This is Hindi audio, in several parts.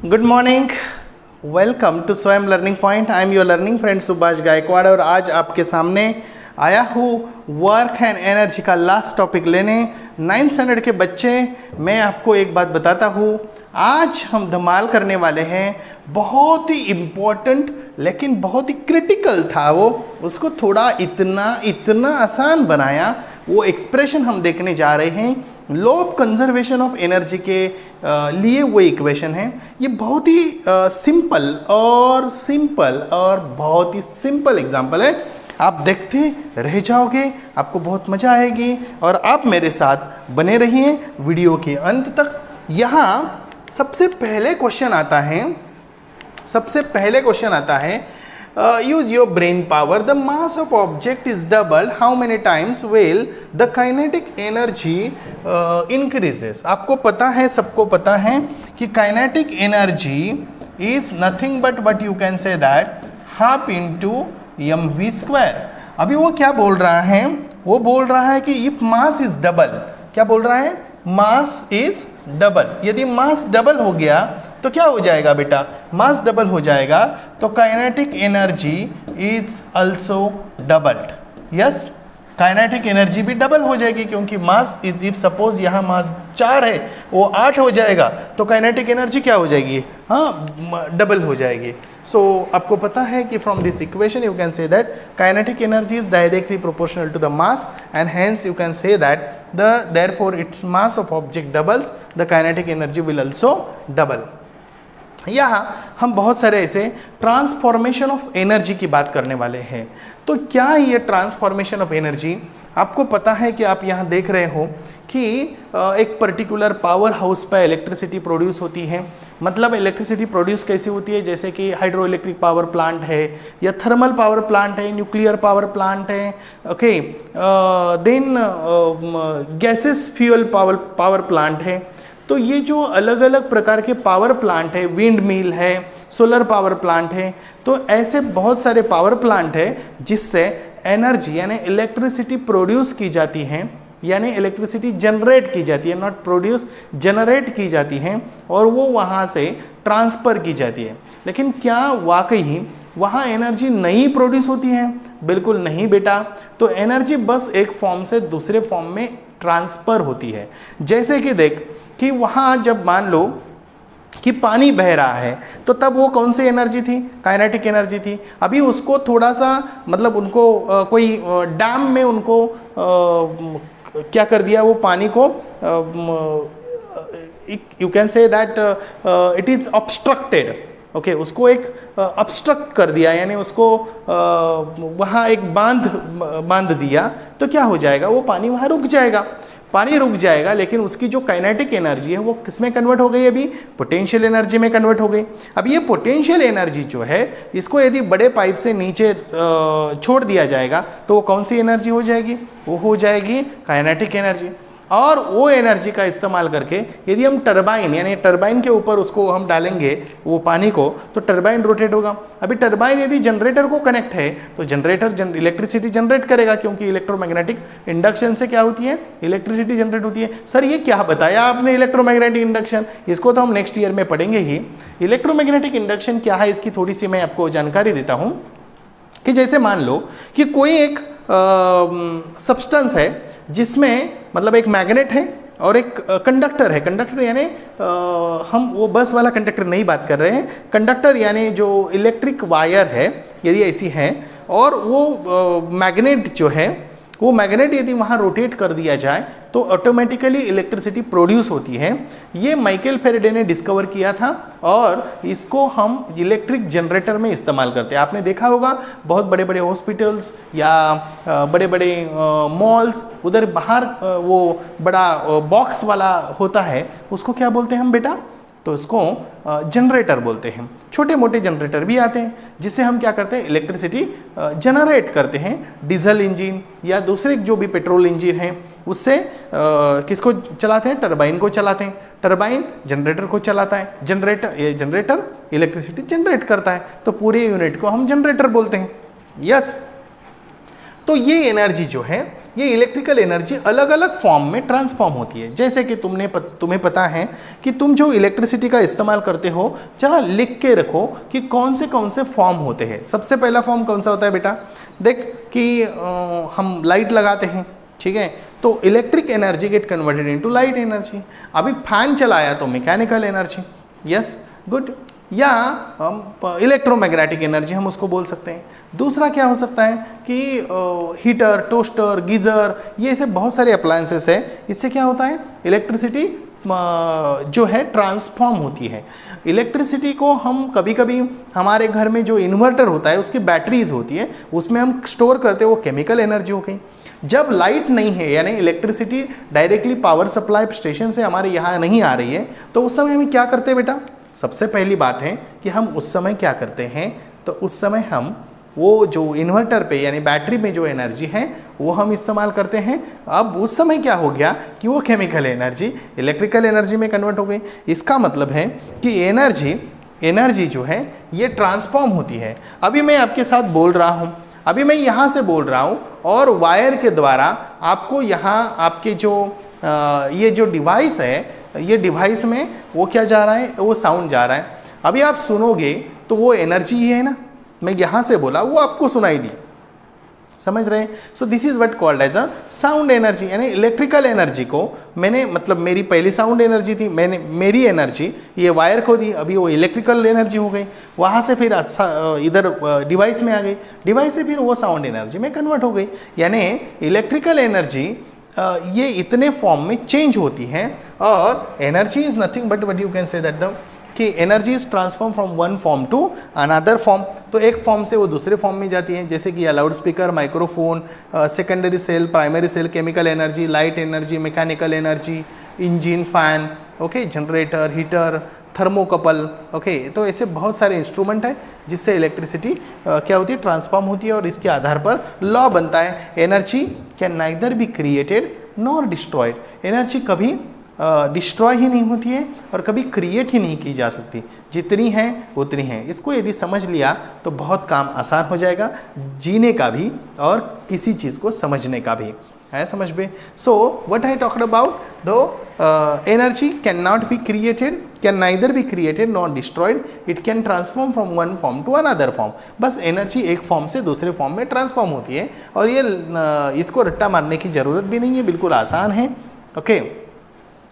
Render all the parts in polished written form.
Good morning, welcome to Swayam learning point. I am your learning friend Subhash Gaikwad और आज आपके सामने आया हूँ वर्क एंड एनर्जी का लास्ट टॉपिक लेने। 9th स्टैंडर्ड के बच्चे, मैं आपको एक बात बताता हूँ, आज हम धमाल करने वाले हैं। बहुत ही इम्पोर्टेंट लेकिन बहुत ही क्रिटिकल था वो, उसको थोड़ा इतना आसान बनाया। वो एक्सप्रेशन हम देखने जा रहे हैं, law of conservation of energy के लिए वो इक्वेशन है। ये बहुत ही सिंपल और बहुत ही सिंपल एग्जाम्पल है। आप देखते रह जाओगे, आपको बहुत मज़ा आएगी और आप मेरे साथ बने रहिए वीडियो के अंत तक। यहाँ सबसे पहले क्वेश्चन आता है use your brain power, the mass of object is double, how many times will the kinetic energy increases? आपको पता है, सबको पता है कि kinetic energy is nothing but what you can say that half into mv square। अभी वो क्या बोल रहा है? वो बोल रहा है कि if mass is double, क्या बोल रहा है? Mass is double. यदि मास डबल हो गया तो क्या हो जाएगा बेटा? मास डबल हो जाएगा तो kinetic energy is also doubled. Yes, kinetic energy भी डबल हो जाएगी क्योंकि मास इज, इफ सपोज यहाँ मास 4 है वो 8 हो जाएगा तो काइनेटिक एनर्जी क्या हो जाएगी? हाँ, डबल हो जाएगी। सो आपको पता है कि from this equation you can say that kinetic energy is directly proportional to the mass and hence you can say that therefore its mass of object doubles, the kinetic energy will also double। यहाँ हम बहुत सारे ऐसे ट्रांसफॉर्मेशन ऑफ एनर्जी की बात करने वाले हैं। तो क्या ये ट्रांसफॉर्मेशन ऑफ एनर्जी, आपको पता है कि आप यहाँ देख रहे हो कि एक पर्टिकुलर पावर हाउस पर इलेक्ट्रिसिटी प्रोड्यूस होती है। मतलब इलेक्ट्रिसिटी प्रोड्यूस कैसी होती है? जैसे कि हाइड्रो इलेक्ट्रिक पावर प्लांट है या थर्मल पावर प्लांट है, न्यूक्लियर पावर प्लांट है, okay, then gases fuel power plant है। तो ये जो अलग अलग प्रकार के पावर प्लांट है, विंड मिल है, सोलर पावर प्लांट है, तो ऐसे बहुत सारे पावर प्लांट है जिससे एनर्जी यानी इलेक्ट्रिसिटी प्रोड्यूस की जाती है, यानी इलेक्ट्रिसिटी जनरेट की जाती है, नॉट प्रोड्यूस, जनरेट की जाती है और वो वहाँ से ट्रांसफ़र की जाती है। लेकिन क्या वाकई वहाँ एनर्जी नहीं प्रोड्यूस होती है? बिल्कुल नहीं बेटा। तो एनर्जी बस एक फॉर्म से दूसरे फॉर्म में ट्रांसफ़र होती है। जैसे कि देख कि वहाँ जब मान लो कि पानी बह रहा है तो तब वो कौन सी एनर्जी थी? काइनेटिक एनर्जी थी। अभी उसको थोड़ा सा मतलब उनको कोई डैम में उनको क्या कर दिया, वो पानी को you can say that it is obstructed, okay, उसको एक ऑब्स्ट्रक्ट कर दिया, यानी उसको वहाँ एक बांध दिया तो क्या हो जाएगा? वो पानी वहाँ रुक जाएगा। पानी रुक जाएगा लेकिन उसकी जो काइनेटिक एनर्जी है वो किस में कन्वर्ट हो गई? अभी पोटेंशियल एनर्जी में कन्वर्ट हो गई। अब ये पोटेंशियल एनर्जी जो है, इसको यदि बड़े पाइप से नीचे छोड़ दिया जाएगा तो वो कौन सी एनर्जी हो जाएगी? वो हो जाएगी काइनेटिक एनर्जी। और वो एनर्जी का इस्तेमाल करके यदि हम टरबाइन, यानी टरबाइन के ऊपर उसको हम डालेंगे वो पानी को, तो टरबाइन रोटेट होगा। अभी टरबाइन यदि जनरेटर को कनेक्ट है तो जनरेटर इलेक्ट्रिसिटी जनरेट करेगा, क्योंकि इलेक्ट्रोमैग्नेटिक इंडक्शन से क्या होती है? इलेक्ट्रिसिटी जनरेट होती है। सर ये क्या बताया आपने इलेक्ट्रोमैग्नेटिक इंडक्शन? इसको तो हम नेक्स्ट ईयर में पढ़ेंगे ही। इलेक्ट्रोमैग्नेटिक इंडक्शन क्या है इसकी थोड़ी सी मैं आपको जानकारी देता हूँ कि जैसे मान लो कि कोई एक सब्सटेंस है जिसमें मतलब एक मैग्नेट है और एक कंडक्टर है। कंडक्टर यानी हम वो बस वाला कंडक्टर नहीं बात कर रहे हैं, कंडक्टर यानी जो इलेक्ट्रिक वायर है यदि ऐसी है, और वो मैग्नेट जो है, वो मैग्नेट यदि वहाँ रोटेट कर दिया जाए तो ऑटोमेटिकली इलेक्ट्रिसिटी प्रोड्यूस होती है। ये माइकल फेरेडे ने डिस्कवर किया था और इसको हम इलेक्ट्रिक जनरेटर में इस्तेमाल करते हैं। आपने देखा होगा बहुत बड़े बड़े हॉस्पिटल्स या बड़े बड़े मॉल्स, उधर बाहर वो बड़ा बॉक्स वाला होता है, उसको क्या बोलते हैं हम बेटा? तो इसको जनरेटर बोलते हैं। छोटे मोटे जनरेटर भी आते हैं जिससे हम क्या करते हैं? इलेक्ट्रिसिटी जनरेट करते हैं। डीजल इंजन या दूसरे जो भी पेट्रोल इंजन हैं उससे किसको चलाते हैं? टरबाइन को चलाते हैं। टरबाइन जनरेटर को चलाता है, जनरेटर इलेक्ट्रिसिटी जनरेट करता है, तो पूरे यूनिट को हम जनरेटर बोलते हैं। यस, तो ये एनर्जी जो है ये इलेक्ट्रिकल एनर्जी अलग अलग फॉर्म में ट्रांसफॉर्म होती है। जैसे कि तुम्हें पता है कि तुम जो इलेक्ट्रिसिटी का इस्तेमाल करते हो, जरा लिख के रखो कि कौन से फॉर्म होते हैं। सबसे पहला फॉर्म कौन सा होता है बेटा? देख कि हम लाइट लगाते हैं, ठीक है, तो electric energy get converted into light energy. अभी फैन चलाया तो मैकेनिकल एनर्जी, यस गुड, या इलेक्ट्रोमैग्नेटिक एनर्जी हम उसको बोल सकते हैं। दूसरा क्या हो सकता है कि हीटर, टोस्टर, गीज़र, ये ऐसे बहुत सारे अप्लायंसेस है, इससे क्या होता है इलेक्ट्रिसिटी जो है ट्रांसफॉर्म होती है। इलेक्ट्रिसिटी को हम कभी कभी हमारे घर में जो इन्वर्टर होता है उसकी बैटरीज होती है, उसमें हम स्टोर करते हैं, वो केमिकल एनर्जी हो गई। जब लाइट नहीं है यानी electricity directly power supply station से हमारे यहाँ नहीं आ रही है, तो उस समय हम क्या करते हैं बेटा? सबसे पहली बात है कि हम उस समय क्या करते हैं, तो उस समय हम वो जो इन्वर्टर पे यानी बैटरी में जो एनर्जी है वो हम इस्तेमाल करते हैं। अब उस समय क्या हो गया कि वो केमिकल एनर्जी इलेक्ट्रिकल एनर्जी में कन्वर्ट हो गई। इसका मतलब है कि एनर्जी जो है ये ट्रांसफॉर्म होती है। अभी मैं आपके साथ बोल रहा हूँ, अभी मैं यहाँ से बोल रहा हूँ और वायर के द्वारा आपको यहाँ आपके जो ये जो डिवाइस है, ये डिवाइस में वो क्या जा रहा है, वो साउंड जा रहा है। अभी आप सुनोगे तो वो एनर्जी ही है ना, मैं यहाँ से बोला वो आपको सुनाई दी, समझ रहे हैं? So this is what called as a sound energy. यानी इलेक्ट्रिकल एनर्जी को मैंने, मतलब मेरी पहली साउंड एनर्जी थी, मैंने मेरी एनर्जी ये वायर को दी, अभी वो इलेक्ट्रिकल एनर्जी हो गई, वहाँ से फिर इधर डिवाइस में आ गई, डिवाइस से फिर वो साउंड एनर्जी में कन्वर्ट हो गई। यानी इलेक्ट्रिकल एनर्जी ये इतने फॉर्म में चेंज होती है। और energy is nothing but what you can say that the कि energy is transform from one form to another form. तो एक फॉर्म से वो दूसरे फॉर्म में जाती है, जैसे कि loud speaker, microphone, secondary cell, primary cell, chemical energy, light energy, mechanical energy, engine, fan, okay, generator, heater, thermocouple, okay. तो ऐसे बहुत सारे इंस्ट्रूमेंट है जिससे इलेक्ट्रिसिटी क्या होती है, ट्रांसफॉर्म होती है। और इसके आधार पर लॉ बनता है, energy can neither be created nor destroyed. Energy कभी डिस्ट्रॉय ही नहीं होती है और कभी क्रिएट ही नहीं की जा सकती, जितनी है उतनी है। इसको यदि समझ लिया तो बहुत काम आसान हो जाएगा, जीने का भी और किसी चीज़ को समझने का भी है, समझ में। So what I talked about, though energy can not be created, can neither be created not destroyed, it can transform from one form to another form. बस एनर्जी एक फॉर्म से दूसरे फॉर्म में ट्रांसफॉर्म होती है और ये इसको रट्टा मारने की ज़रूरत भी नहीं है, बिल्कुल आसान है, okay.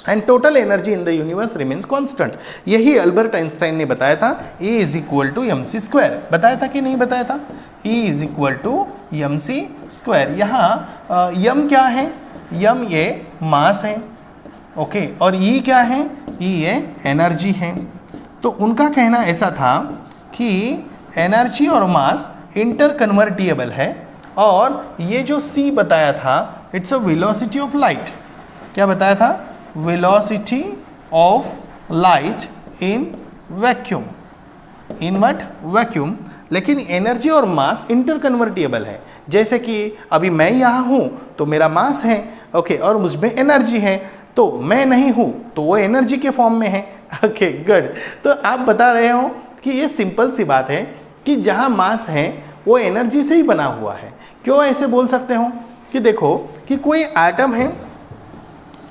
And total energy in the universe remains constant. यही अल्बर्ट आइंस्टाइन ने बताया था, E is equal to m c square. बताया था कि नहीं बताया था? E is equal to m c square. यहाँ यम क्या है? यम ये मास है, ओके, और E क्या है? E ये एनर्जी है। तो उनका कहना ऐसा था कि एनर्जी और मास इंटर कन्वर्टिएबल है। और ये जो C बताया था, it's a velocity of light. क्या बताया था? velocity of light in vacuum, in what? vacuum। लेकिन एनर्जी और मास इंटर कन्वर्टिएबल है। जैसे कि अभी मैं यहाँ हूँ तो मेरा मास है, ओके, और मुझ में एनर्जी है, तो मैं नहीं हूँ तो वो एनर्जी के फॉर्म में है, ओके, गुड। तो आप बता रहे हो कि ये सिंपल सी बात है कि जहाँ मास है वो एनर्जी से ही बना हुआ है। क्यों ऐसे बोल सकते हो कि देखो कि कोई एटम है,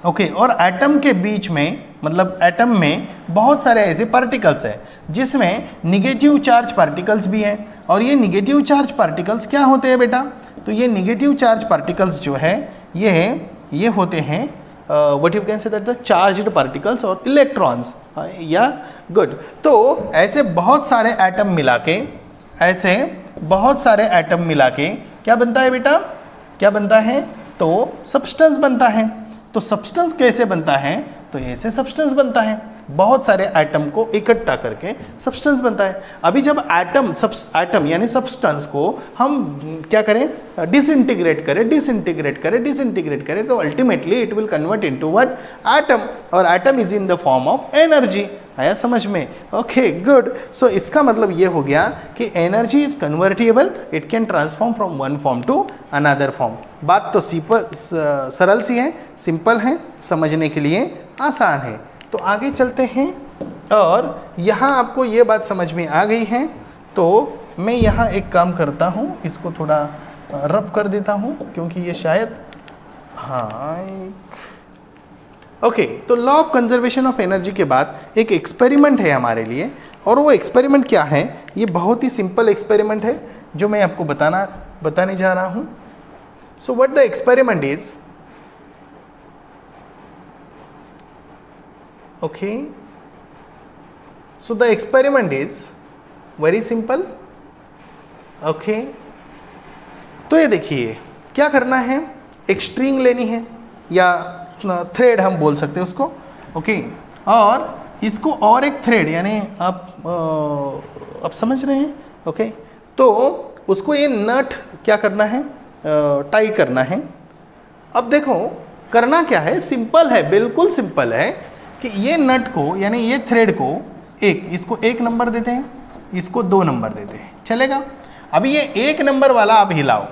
ओके, और एटम के बीच में, मतलब एटम में बहुत सारे ऐसे पार्टिकल्स हैं जिसमें निगेटिव चार्ज पार्टिकल्स भी हैं। और ये निगेटिव चार्ज पार्टिकल्स क्या होते हैं बेटा? तो ये निगेटिव चार्ज पार्टिकल्स जो है ये होते हैं what you can say that the charged particles और इलेक्ट्रॉन्स, या गुड। तो ऐसे बहुत सारे एटम मिला के क्या बनता है बेटा? क्या बनता है? तो सब्सटेंस बनता है। तो सब्सटेंस कैसे बनता है? तो ऐसे सब्सटेंस बनता है, बहुत सारे एटम को इकट्ठा करके सब्सटेंस बनता है। अभी जब एटम यानी सब्सटेंस को हम क्या करें, डिसइंटीग्रेट करें तो ultimately it will convert into what? Atom. और atom is in the form of energy. आया समझ में? Okay, good. सो इसका मतलब ये हो गया कि energy is convertible, it can transform from one form to another form. बात तो सरल सी है, सिंपल है, समझने के लिए आसान है। तो आगे चलते हैं, और यहाँ आपको ये बात समझ में आ गई है तो मैं यहाँ एक काम करता हूँ, इसको थोड़ा रब कर देता हूँ क्योंकि ये शायद हाँ ओके तो law of conservation of energy के बाद एक एक्सपेरिमेंट है हमारे लिए, और वो एक्सपेरिमेंट क्या है, ये बहुत ही सिंपल एक्सपेरिमेंट है जो मैं आपको बताने जा रहा हूँ. सो what the experiment is, okay so the experiment is very simple. Okay तो ये देखिए क्या करना है, एक स्ट्रिंग लेनी है या थ्रेड हम बोल सकते हैं उसको. ओके और इसको और एक थ्रेड, यानी आप समझ रहे हैं. ओके तो उसको ये नट क्या करना है, टाई करना है. अब देखो करना क्या है, सिंपल है, बिल्कुल सिंपल है कि ये नट को यानी ये थ्रेड को इसको 1 नंबर देते हैं, इसको 2 नंबर देते हैं, चलेगा. अभी ये 1 नंबर वाला आप हिलाओ,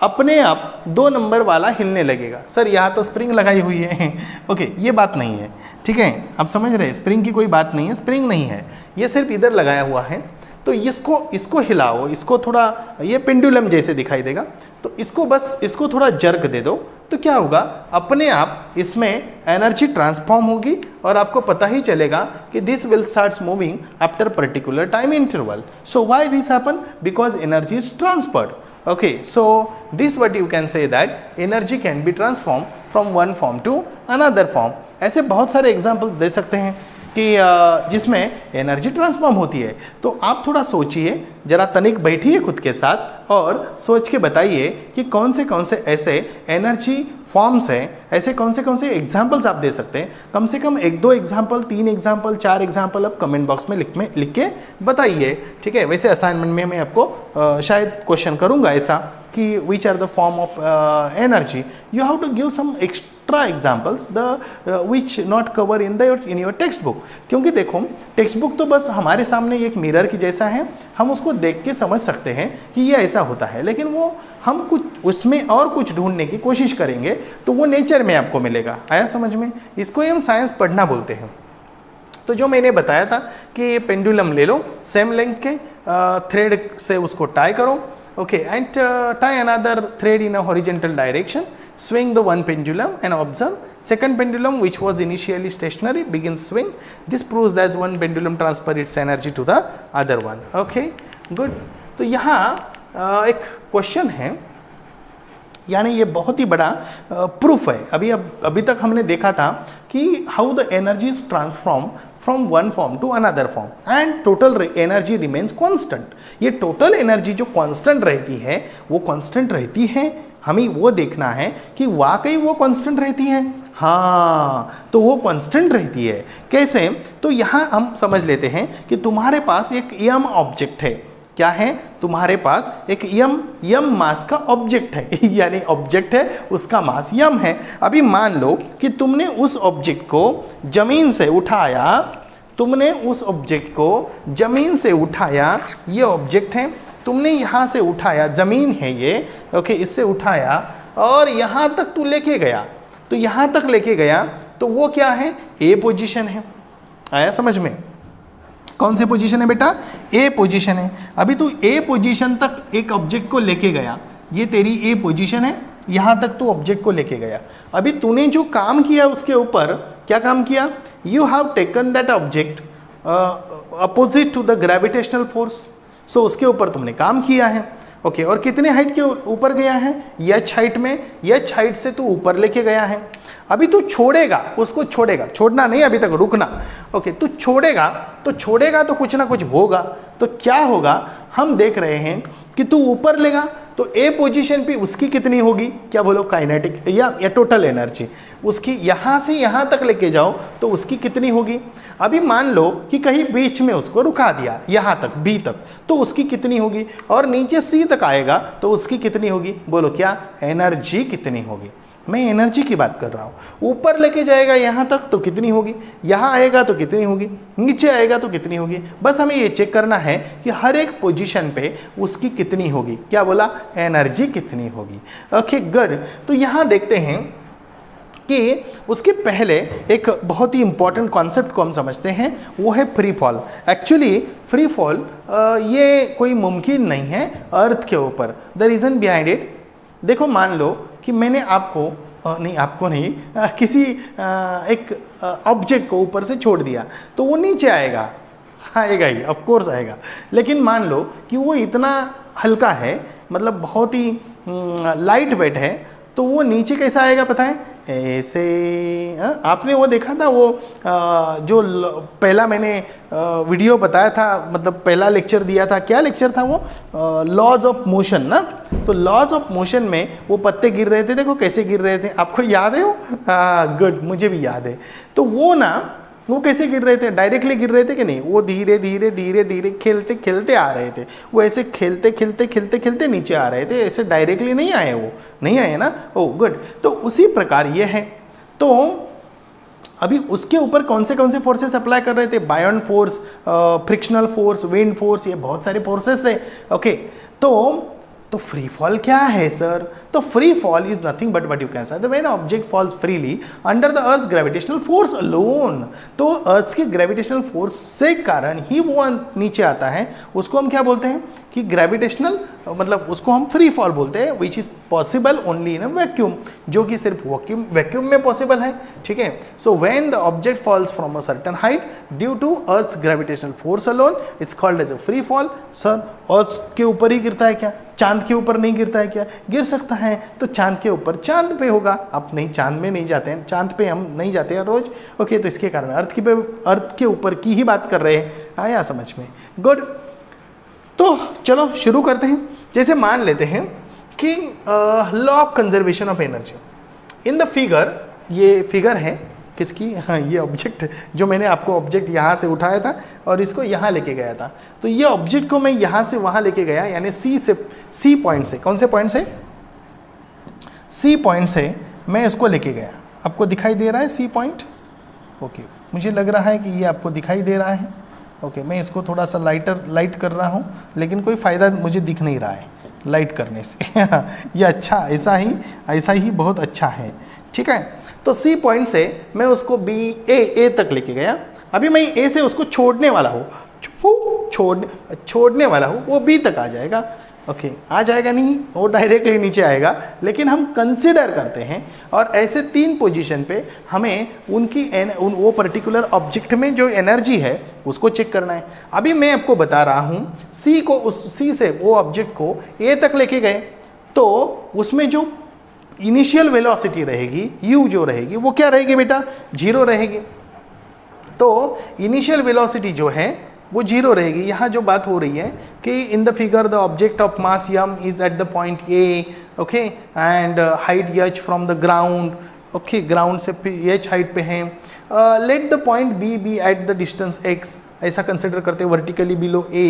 अपने आप 2 नंबर वाला हिलने लगेगा. सर यहाँ तो स्प्रिंग लगाई हुई है. ओके ये बात नहीं है, ठीक है, आप समझ रहे हैं, स्प्रिंग की कोई बात नहीं है, स्प्रिंग नहीं है, ये सिर्फ इधर लगाया हुआ है. तो इसको हिलाओ, इसको थोड़ा, ये पेंडुलम जैसे दिखाई देगा, तो इसको थोड़ा जर्क दे दो, तो क्या होगा, अपने आप इसमें एनर्जी ट्रांसफॉर्म होगी और आपको पता ही चलेगा कि this will starts moving after particular time interval. So why this happen, because energy is transferred. Okay, so this what you can say that energy can be transformed from one form to another form. ऐसे बहुत सारे एग्जाम्पल्स दे सकते हैं कि जिसमें एनर्जी ट्रांसफॉर्म होती है. तो आप थोड़ा सोचिए, जरा तनिक बैठिए खुद के साथ और सोच के बताइए कि कौन से ऐसे एनर्जी फॉर्म्स हैं, ऐसे कौन से एग्जाम्पल्स आप दे सकते हैं. कम से कम 1-2 एग्जाम्पल, 3 एग्जाम्पल, 4 एग्जाम्पल आप कमेंट बॉक्स में लिख के बताइए, ठीक है. वैसे असाइनमेंट में मैं आपको शायद क्वेश्चन करूँगा ऐसा कि which are the form of energy, you have to give some extra examples the which not cover in your text book. क्योंकि देखो टेक्स्ट बुक तो बस हमारे सामने एक मिरर की जैसा है, हम उसको देख के समझ सकते हैं कि ये ऐसा होता है, लेकिन वो हम कुछ उसमें और कुछ ढूंढने की कोशिश करेंगे तो वो नेचर में आपको मिलेगा. आया समझ में, इसको हम साइंस पढ़ना बोलते हैं. तो जो मैंने बताया था कि पेंडुलम ले लो, सेम लेंथ के थ्रेड से उसको टाई करो. Okay, and tie another thread in a horizontal direction, swing the one pendulum and observe second pendulum which was initially stationary begins swing. This proves that one pendulum transfer its energy to the other one. Okay, good. तो यहाँ एक क्वेश्चन है, यानी ये बहुत ही बड़ा प्रूफ है. अभी तक हमने देखा था कि how the energy is transform from one form to another form and total energy remains constant. ये टोटल एनर्जी जो कांस्टेंट रहती है वो कांस्टेंट रहती है. हमें वो देखना है कि वाकई वो कांस्टेंट रहती है. हाँ तो वो कांस्टेंट रहती है. कैसे, तो यहाँ हम समझ लेते हैं कि तुम्हारे पास एक यम ऑब्जेक्ट है. क्या है, तुम्हारे पास एक यम मास का ऑब्जेक्ट है यानी ऑब्जेक्ट है, उसका मास यम है. अभी मान लो कि तुमने उस ऑब्जेक्ट को जमीन से उठाया, ये ऑब्जेक्ट है, तुमने यहाँ से उठाया, जमीन है ये, ओके, इससे उठाया और यहाँ तक तू लेके गया. तो यहाँ तक लेके गया तो वो क्या है, ए पोजीशन है. आया समझ में, कौन से पोजीशन है बेटा, ए पोजीशन है. अभी तू ए पोजीशन तक एक ऑब्जेक्ट को लेके गया, ये तेरी ए पोजीशन है, यहाँ तक तू ऑब्जेक्ट को लेके गया. अभी तूने जो काम किया उसके ऊपर, क्या काम किया, you have taken that object opposite to the gravitational force. So उसके ऊपर तुमने काम किया है. ओके, और कितने हाइट के ऊपर गया है, एच हाइट में, एच हाइट से तू ऊपर लेके गया है. अभी तू छोड़ेगा, उसको छोड़ना नहीं, अभी तक रुकना. ओके, तू छोड़ेगा तो कुछ ना कुछ होगा. तो क्या होगा, हम देख रहे हैं कि तू ऊपर लेगा तो ए पोजीशन पे उसकी कितनी होगी, क्या बोलो, काइनेटिक या टोटल एनर्जी उसकी, यहाँ से यहाँ तक लेके जाओ तो उसकी कितनी होगी. अभी मान लो कि कहीं बीच में उसको रुका दिया, यहाँ तक बी तक, तो उसकी कितनी होगी, और नीचे सी तक आएगा तो उसकी कितनी होगी, बोलो क्या, एनर्जी कितनी होगी. मैं एनर्जी की बात कर रहा हूँ. ऊपर लेके जाएगा यहाँ तक तो कितनी होगी, यहाँ आएगा तो कितनी होगी, नीचे आएगा तो कितनी होगी. बस हमें ये चेक करना है कि हर एक पोजीशन पे उसकी कितनी होगी, क्या बोला, एनर्जी कितनी होगी. Okay good. तो यहाँ देखते हैं कि उसके पहले एक बहुत ही इंपॉर्टेंट कॉन्सेप्ट को हम समझते हैं, वो है free fall. Actually free fall ये कोई मुमकिन नहीं है अर्थ के ऊपर. द रीज़न बिहाइंड इट, देखो मान लो कि मैंने आपको नहीं आपको नहीं किसी एक ऑब्जेक्ट को ऊपर से छोड़ दिया तो वो नीचे आएगा, आएगा ही, ऑफ कोर्स आएगा। लेकिन मान लो कि वो इतना हल्का है, मतलब बहुत ही लाइट वेट है, तो वो नीचे कैसा आएगा पता है? ऐसे। आपने वो देखा था वो जो पहला मैंने वीडियो बताया था, मतलब पहला लेक्चर दिया था, क्या लेक्चर था वो? लॉज ऑफ मोशन ना। तो लॉज ऑफ मोशन में वो पत्ते गिर रहे थे, देखो कैसे गिर रहे थे, आपको याद है वो? हाँ गुड, मुझे भी याद है। तो वो ना, वो कैसे गिर रहे थे? डायरेक्टली गिर रहे थे कि नहीं? वो धीरे धीरे धीरे धीरे खेलते खेलते आ रहे थे, वो ऐसे खेलते खेलते खेलते खेलते नीचे आ रहे थे, ऐसे डायरेक्टली नहीं आए, वो नहीं आए ना। ओ गुड। तो उसी प्रकार ये है। तो अभी उसके ऊपर कौन से फोर्सेस अप्लाई कर रहे थे? Buoyant force, frictional force, wind force, ये बहुत सारे फोर्सेस थे। ओके, तो फ्री फॉल क्या है सर? तो free fall is nothing but what you can say when object falls freely under the earth's gravitational force alone. तो अर्थ के ग्रेविटेशनल फोर्स से कारण ही वो नीचे आता है, उसको हम क्या बोलते हैं कि ग्रेविटेशनल, मतलब उसको हम फ्री फॉल बोलते हैं, which is possible only in a vacuum, जो कि सिर्फ वैक्यूम में पॉसिबल है। ठीक है। So when the object falls from a certain height due to earth's gravitational force alone, it's called as a free fall. Sir earth के ऊपर ही गिरता है क्या? चांद के ऊपर नहीं गिरता है क्या? गिर सकता है। तो चांद के ऊपर, चांद पे होगा। आप नहीं, चांद में नहीं जाते हैं, चांद पे हम नहीं जाते हैं रोज। ओके, तो इसके कारण अर्थ के ऊपर की ही बात कर रहे हैं। आया समझ में? गुड। तो चलो शुरू करते हैं। जैसे मान लेते हैं कि law of conservation of energy in the figure, ये फिगर है किसकी? हाँ, ये ऑब्जेक्ट जो मैंने आपको ऑब्जेक्ट यहाँ से उठाया था और इसको यहाँ लेके गया था। तो ये ऑब्जेक्ट को मैं यहाँ से वहाँ लेके गया, यानी सी पॉइंट से, कौन से पॉइंट से? सी पॉइंट से मैं इसको लेके गया। आपको दिखाई दे रहा है सी पॉइंट? ओके, मुझे लग रहा है कि ये आपको दिखाई दे रहा है। ओके, मैं इसको थोड़ा सा लाइट कर रहा हूँ, लेकिन कोई फ़ायदा मुझे दिख नहीं रहा है लाइट करने से। ये अच्छा, ऐसा ही बहुत अच्छा है। ठीक है। तो सी पॉइंट से मैं उसको ए तक लेके गया। अभी मैं ए से उसको छोड़ने वाला हूँ, छोड़ने वाला हूँ, वो बी तक आ जाएगा। ओके, आ जाएगा नहीं, वो डायरेक्टली नीचे आएगा। लेकिन हम कंसिडर करते हैं और ऐसे 3 पोजीशन पे हमें वो पर्टिकुलर ऑब्जेक्ट में जो एनर्जी है उसको चेक करना है। अभी मैं आपको बता रहा हूँ, सी से वो ऑब्जेक्ट को ए तक लेके गए, तो उसमें जो इनिशियल वेलोसिटी रहेगी, यू जो रहेगी, वो क्या रहेगी बेटा? 0 रहेगी। तो इनिशियल वेलोसिटी जो है वो 0 रहेगी। यहाँ जो बात हो रही है कि in the figure the object of mass m is at the point A, okay, and height h from the ground, okay, ground से h हाइट पे है। Let the point B B at the distance x, ऐसा कंसिडर करते हैं vertically below A।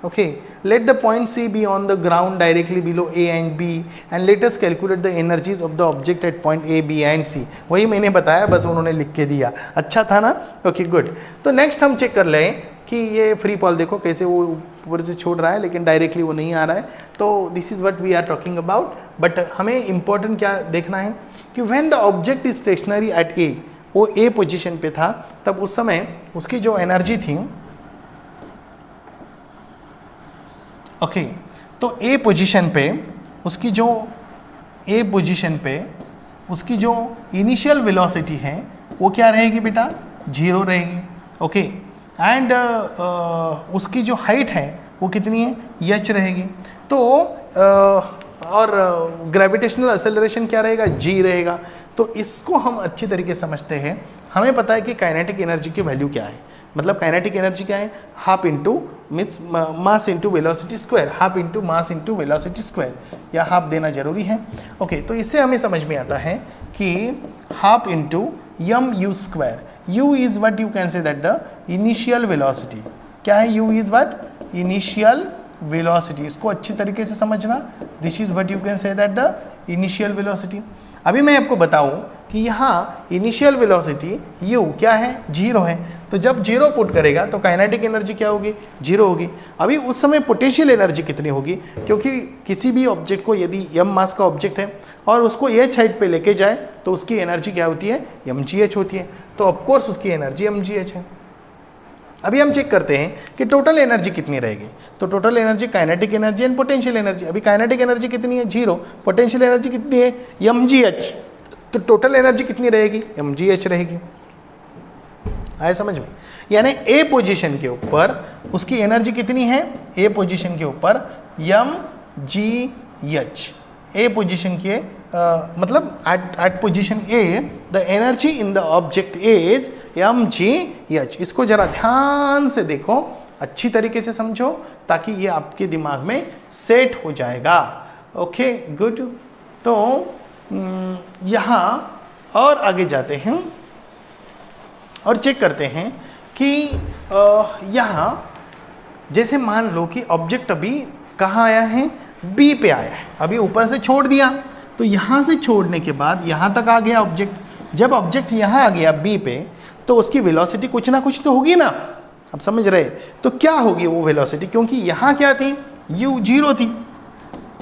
Okay, let the point C be on the ground directly below A and B and let us calculate the energies of the object at point A, B and C। वही मैंने बताया, बस उन्होंने लिख के दिया। अच्छा था ना? Okay good. तो नेक्स्ट हम चेक कर लें कि ये फ्री फॉल देखो कैसे वो ऊपर से छोड़ रहा है, लेकिन डायरेक्टली वो नहीं आ रहा है। तो this is what we are talking about. But हमें इंपॉर्टेंट क्या देखना है कि when the object is stationary at A, वो ए पोजिशन पे था, तब उस समय उसकी जो एनर्जी थी, ओके, तो ए पोजीशन पे उसकी उसकी जो इनिशियल वेलोसिटी है वो क्या रहेगी बेटा? 0 रहेगी। ओके, एंड उसकी जो हाइट है वो कितनी है? h रहेगी। तो और ग्रेविटेशनल एक्सेलरेशन क्या रहेगा? g रहेगा। तो इसको हम अच्छी तरीके से समझते हैं। हमें पता है कि काइनेटिक एनर्जी की वैल्यू क्या है। मतलब काइनेटिक एनर्जी क्या है? Half into means mass into velocity square, half into mass into velocity square, या हाफ देना जरूरी है। ओके, तो इससे हमें समझ में आता है कि half into M U square, you is what you can say that the initial velocity. क्या है? You is what? Initial velocity. इसको अच्छी तरीके से समझना। This is what you can say that the initial velocity. अभी मैं आपको बताऊं कि यहाँ इनिशियल वेलोसिटी u क्या है? 0 है। तो जब 0 पुट करेगा तो काइनेटिक एनर्जी क्या होगी? 0 होगी। अभी उस समय पोटेंशियल एनर्जी कितनी होगी? क्योंकि किसी भी ऑब्जेक्ट को यदि m मास का ऑब्जेक्ट है और उसको h हाइट पे लेके जाए तो उसकी एनर्जी क्या होती है? mgh होती है। तो ऑफकोर्स उसकी एनर्जी mgh है। अभी हम चेक करते हैं कि टोटल एनर्जी कितनी रहेगी। तो total energy kinetic energy and potential energy. अभी काइनेटिक एनर्जी कितनी है 0, पोटेंशियल एनर्जी कितनी है mgh। तो टोटल एनर्जी कितनी रहेगी mgh रहेगी। आया समझ में? यानी ए पोजीशन के ऊपर उसकी एनर्जी कितनी है, ए पोजीशन के ऊपर mgh। ए पोजीशन के मतलब at position A the energy in the object is mgh। इसको जरा ध्यान से देखो, अच्छी तरीके से समझो, ताकि ये आपके दिमाग में सेट हो जाएगा। Okay good. तो यहाँ और आगे जाते हैं और चेक करते हैं कि यहाँ जैसे मान लो कि ऑब्जेक्ट अभी कहाँ आया है, बी पे आया है। अभी ऊपर से छोड़ दिया, तो यहाँ से छोड़ने के बाद यहाँ तक आ गया ऑब्जेक्ट। जब ऑब्जेक्ट यहाँ आ गया बी पे, तो उसकी वेलोसिटी कुछ ना कुछ तो होगी ना। अब समझ रहे? तो क्या होगी वो वेलोसिटी, क्योंकि यहाँ क्या थी, u 0 थी।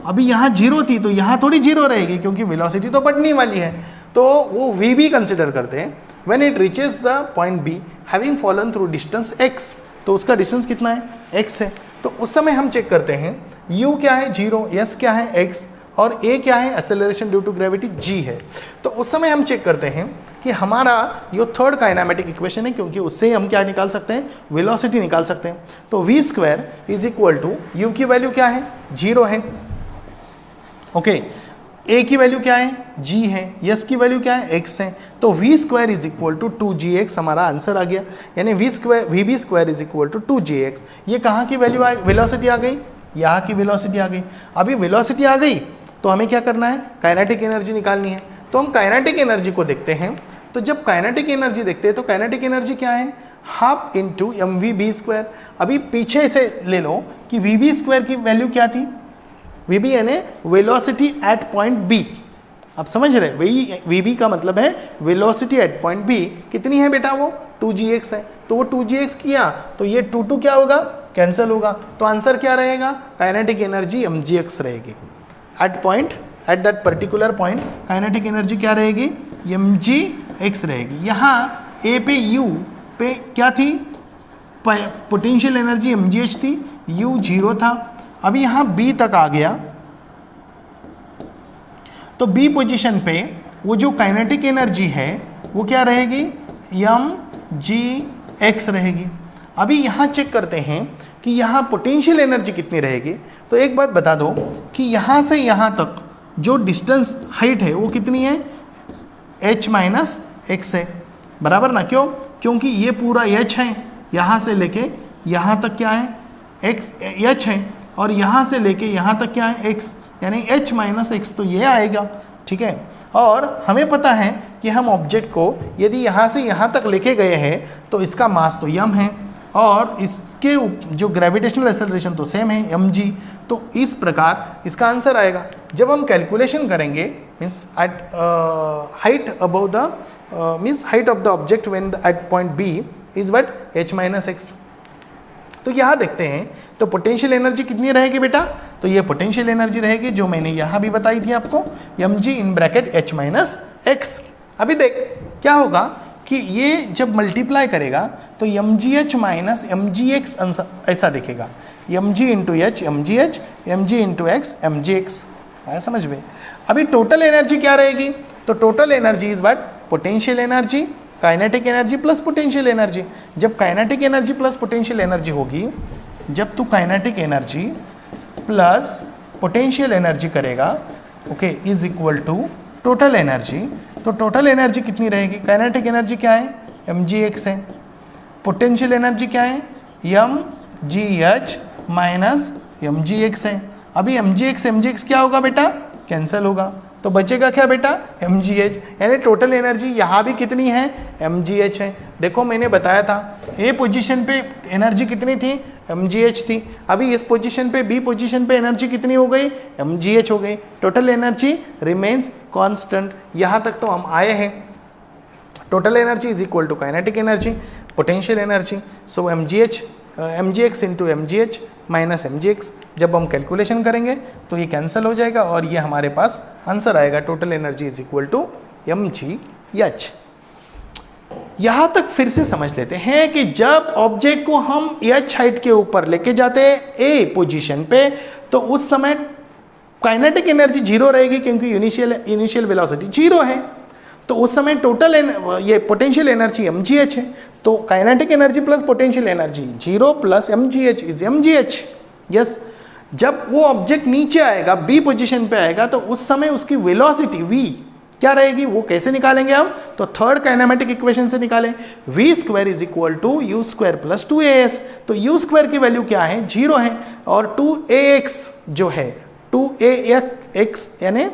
अभी यहाँ 0 थी, तो यहाँ थोड़ी 0 रहेगी, क्योंकि वेलोसिटी तो बढ़ने वाली है। तो वो v कंसिडर करते हैं। When it reaches the point be having fallen through distance x, तो उसका डिस्टेंस कितना है, x है। तो उस समय हम चेक करते हैं u क्या है 0, s क्या है x, और a क्या है acceleration due to gravity g है। तो उस समय हम चेक करते हैं कि हमारा ये थर्ड काइनेमेटिक इक्वेशन है, क्योंकि उससे हम क्या निकाल सकते हैं, वेलोसिटी निकाल सकते हैं। तो v square is equal to u की वैल्यू क्या है 0 है, ओके a की वैल्यू क्या है g है, s की वैल्यू क्या है x है। तो v square is equal to 2gx हमारा आंसर आ गया। यानी vb square is equal to 2gx। ये कहाँ की वैल्यू वेलोसिटी आ गई, यहाँ की वेलोसिटी आ गई। अभी वेलोसिटी आ गई तो हमें क्या करना है, काइनेटिक एनर्जी निकालनी है। तो हम काइनेटिक एनर्जी को देखते हैं। तो जब काइनेटिक एनर्जी देखते हैं तो काइनेटिक एनर्जी क्या है, हाफ इंटू mvb स्क्वायर। अभी पीछे से ले लो कि vb स्क्वायर की वैल्यू क्या थी, vb यानी वेलोसिटी एट पॉइंट b। आप समझ रहे, वही vb का मतलब है वेलोसिटी एट पॉइंट b। कितनी है बेटा, वो 2gx है। तो वो 2gx किया तो ये 2 क्या होगा, कैंसिल होगा। तो आंसर क्या रहेगा, काइनेटिक एनर्जी mgx रहेगी। At that particular point kinetic energy क्या रहेगी, mgx रहेगी। यहाँ a पे u पे क्या थी, पोटेंशियल एनर्जी mgh थी, u 0 था। अभी यहाँ b तक आ गया, तो b पोजीशन पे वो जो काइनेटिक एनर्जी है वो क्या रहेगी, mgx रहेगी। अभी यहाँ चेक करते हैं कि यहाँ पोटेंशियल एनर्जी कितनी रहेगी। तो एक बात बता दो कि यहाँ से यहाँ तक जो डिस्टेंस हाइट है वो कितनी है, h माइनस एक्स है, बराबर ना। क्यों, क्योंकि ये पूरा h है, यहाँ से लेके यहाँ तक क्या है x h है, और यहाँ से लेके यहाँ तक क्या है x, यानी h माइनस एक्स। तो ये आएगा, ठीक है। और हमें पता है कि हम ऑब्जेक्ट को यदि यहाँ से यहाँ तक लेके गए हैं तो इसका मास तो m है, और इसके जो ग्रेविटेशनल एक्सेलरेशन तो सेम है mg। तो इस प्रकार इसका आंसर आएगा। जब हम कैलकुलेशन करेंगे means at height above the means height of the object when at point b is what h minus x. तो यहाँ देखते हैं तो पोटेंशियल एनर्जी कितनी रहेगी बेटा, तो ये पोटेंशियल एनर्जी रहेगी जो मैंने यहाँ भी बताई थी आपको, mg in bracket h minus x. अभी देख क्या होगा कि ये जब मल्टीप्लाई करेगा तो mgh माइनस mgx ऐसा दिखेगा, mg into H mgh, mg into x mgx। आया समझ में? अभी टोटल एनर्जी क्या रहेगी, तो total energy is what, potential energy, kinetic energy plus potential energy. जब kinetic energy plus potential energy होगी, जब तू kinetic energy plus potential energy करेगा, okay, is equal to total energy. तो टोटल एनर्जी कितनी रहेगी, काइनेटिक एनर्जी क्या है mgx है, पोटेंशियल एनर्जी क्या है mgh माइनस mgx है। अभी mgx क्या होगा बेटा, कैंसिल होगा, तो बचेगा क्या बेटा mgh। यानी टोटल एनर्जी यहाँ भी कितनी है mgh है। देखो मैंने बताया था ए पोजीशन पे एनर्जी कितनी थी mgh थी, अभी इस पोजीशन पे बी पोजीशन पे एनर्जी कितनी हो गई mgh हो गई। Total energy remains constant. यहाँ तक तो हम आए हैं। Total energy is equal to kinetic energy, potential energy, so mgx into mgh minus mgx। जब हम कैलकुलेशन करेंगे तो ये कैंसिल हो जाएगा और ये हमारे पास आंसर आएगा, total energy is equal to mgh। यहां तक फिर से समझ लेते हैं कि जब ऑब्जेक्ट को हम h हाइट के ऊपर लेके जाते हैं ए पोजीशन पे, तो उस समय काइनेटिक एनर्जी जीरो रहेगी, क्योंकि इनिशियल वेलोसिटी जीरो है। तो उस समय टोटल ये पोटेंशियल एनर्जी mgh है। तो kinetic energy plus potential energy zero plus mgh is mgh। Yes, जब वो ऑब्जेक्ट नीचे आएगा, बी पोजीशन पे आएगा, तो उस समय उसकी वेलोसिटी v क्या रहेगी, वो कैसे निकालेंगे हम? तो थर्ड काइनेमेटिक इक्वेशन से निकालें, v square is equal to u square plus 2as। तो u स्क्वायर की वैल्यू क्या है, जीरो है, और 2ax जो है 2ax यानी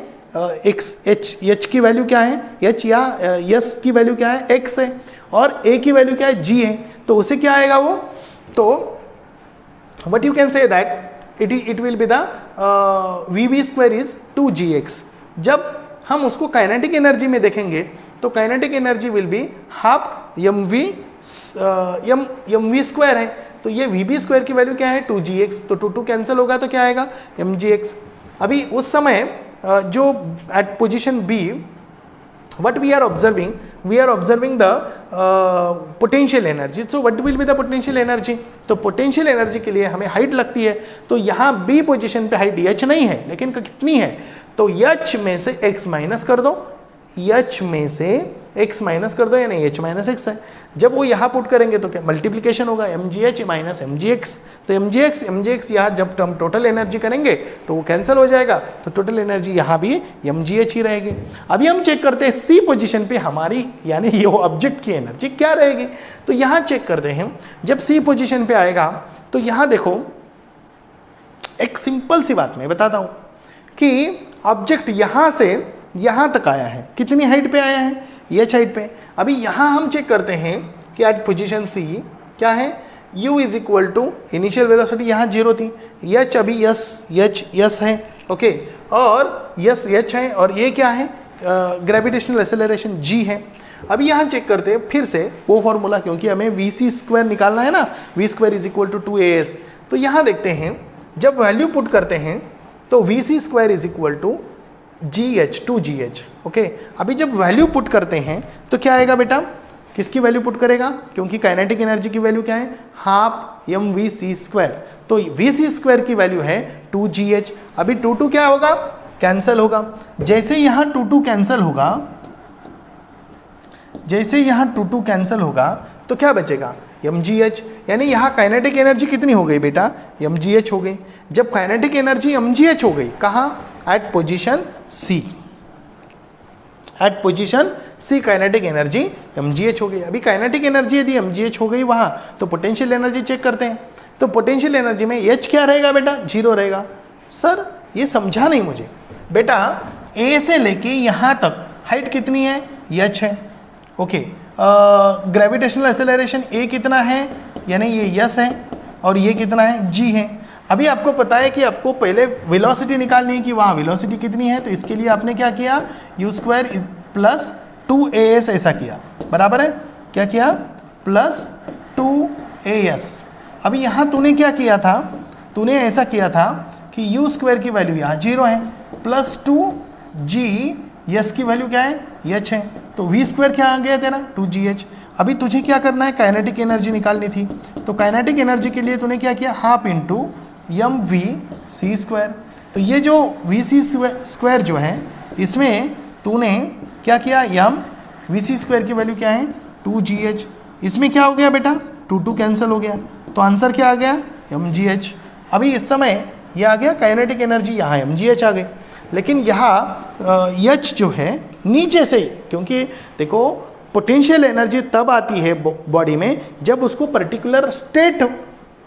h की वैल्यू क्या है, h या s की वैल्यू क्या है, x है, और a की वैल्यू क्या है, g है। तो उसे क्या आएगा वो, तो what you can say that it will be the vb square is 2gx। जब हम उसको काइनेटिक एनर्जी में देखेंगे तो kinetic energy will be half mv square है। तो ये vb स्क्वायर की वैल्यू क्या है, 2gx। तो 2 कैंसिल होगा तो क्या आएगा, mgx। अभी उस समय जो at position B what we are observing the potential energy। so what will be the potential energy? तो potential energy के लिए हमें हाइट लगती है। तो यहाँ b पोजीशन पे हाइट h नहीं है, लेकिन कितनी है, तो h में से x माइनस कर दो, h में से x माइनस कर दो, यानी h माइनस x है। जब वो यहाँ पुट करेंगे तो क्या मल्टीप्लिकेशन होगा, mgh माइनस mgx। तो mgx यहाँ जब हम टोटल एनर्जी करेंगे तो वो कैंसिल हो जाएगा, तो टोटल एनर्जी यहाँ भी mgh ही रहेगी। अभी हम चेक करते हैं सी पोजीशन पे हमारी यानी ये ऑब्जेक्ट की एनर्जी क्या रहेगी। तो यहाँ चेक करते हैं, जब सी पोजीशन पे आएगा तो यहाँ देखो, एक सिंपल सी बात मैं बताता हूँ कि ऑब्जेक्ट यहाँ से यहाँ तक आया है, कितनी हाइट पे आया है, h हाइट पे। अभी यहाँ हम चेक करते हैं कि एट पोजीशन सी क्या है, u is equal to initial velocity यहाँ जीरो थी, h अभी यस है, ओके, और यस h है, और ये क्या है, ग्रेविटेशनल एक्सेलरेशन g है। अभी यहाँ चेक करते हैं फिर से वो फॉर्मूला, क्योंकि हमें vc स्क्वायर निकालना है ना, v square is equal to 2as। तो यहाँ देखते हैं, जब वैल्यू पुट करते हैं तो vc square is equal to gh 2gh, okay. अभी जब वैल्यू पुट करते हैं तो क्या आएगा बेटा, किसकी वैल्यू पुट करेगा, क्योंकि काइनेटिक एनर्जी की वैल्यू क्या है, हाफ mvc स्क्वायर। तो vc स्क्वायर की वैल्यू है 2gh। अभी 2 क्या होगा, कैंसिल होगा। जैसे यहाँ 2 कैंसिल होगा, जैसे यहाँ 2 कैंसिल होगा तो क्या बचेगा, mgh। यानी यहाँ काइनेटिक एनर्जी कितनी हो गई बेटा, mgh हो गई। जब काइनेटिक एनर्जी mgh हो गई, कहाँ, एट पोजीशन सी, एट पोजीशन सी काइनेटिक एनर्जी mgh हो गई। अभी काइनेटिक एनर्जी यदि mgh हो गई वहाँ, तो पोटेंशियल एनर्जी चेक करते हैं। तो पोटेंशियल एनर्जी में h क्या रहेगा बेटा, जीरो रहेगा। सर ये समझा नहीं मुझे बेटा, a से लेके यहाँ तक हाइट कितनी है, h है, ओके। ग्रेविटेशनल एक्सेलरेशन a कितना है, यानी ये यस है, और ये कितना है, g है। अभी आपको पता है कि आपको पहले वेलोसिटी निकालनी है कि वहाँ वेलोसिटी कितनी है, तो इसके लिए आपने क्या किया, u स्क्वायर प्लस 2as ऐसा किया, बराबर है, क्या किया, प्लस 2as। अभी यहाँ तूने क्या किया था, तूने ऐसा किया था कि u स्क्वायर की वैल्यू यहाँ जीरो है, प्लस 2g यस की वैल्यू क्या है, h है। तो v स्क्वायर क्या आ गया तेरा, 2gh। अभी तुझे क्या करना है, काइनेटिक एनर्जी निकालनी थी। तो काइनेटिक एनर्जी के लिए तूने क्या किया, हाफ इंटू mvc स्क्वायर। तो ये जो vc स्क्वायर जो है, इसमें तूने क्या किया, vc स्क्वायर की वैल्यू क्या है, 2gh। इसमें क्या हो गया बेटा, 2 कैंसिल हो गया, तो आंसर क्या आ गया, mgh। अभी इस समय ये आ गया काइनेटिक एनर्जी, यहाँ mgh आ गई। लेकिन यहाँ h जो है नीचे से, क्योंकि देखो पोटेंशियल एनर्जी तब आती है बॉडी में जब उसको पर्टिकुलर स्टेट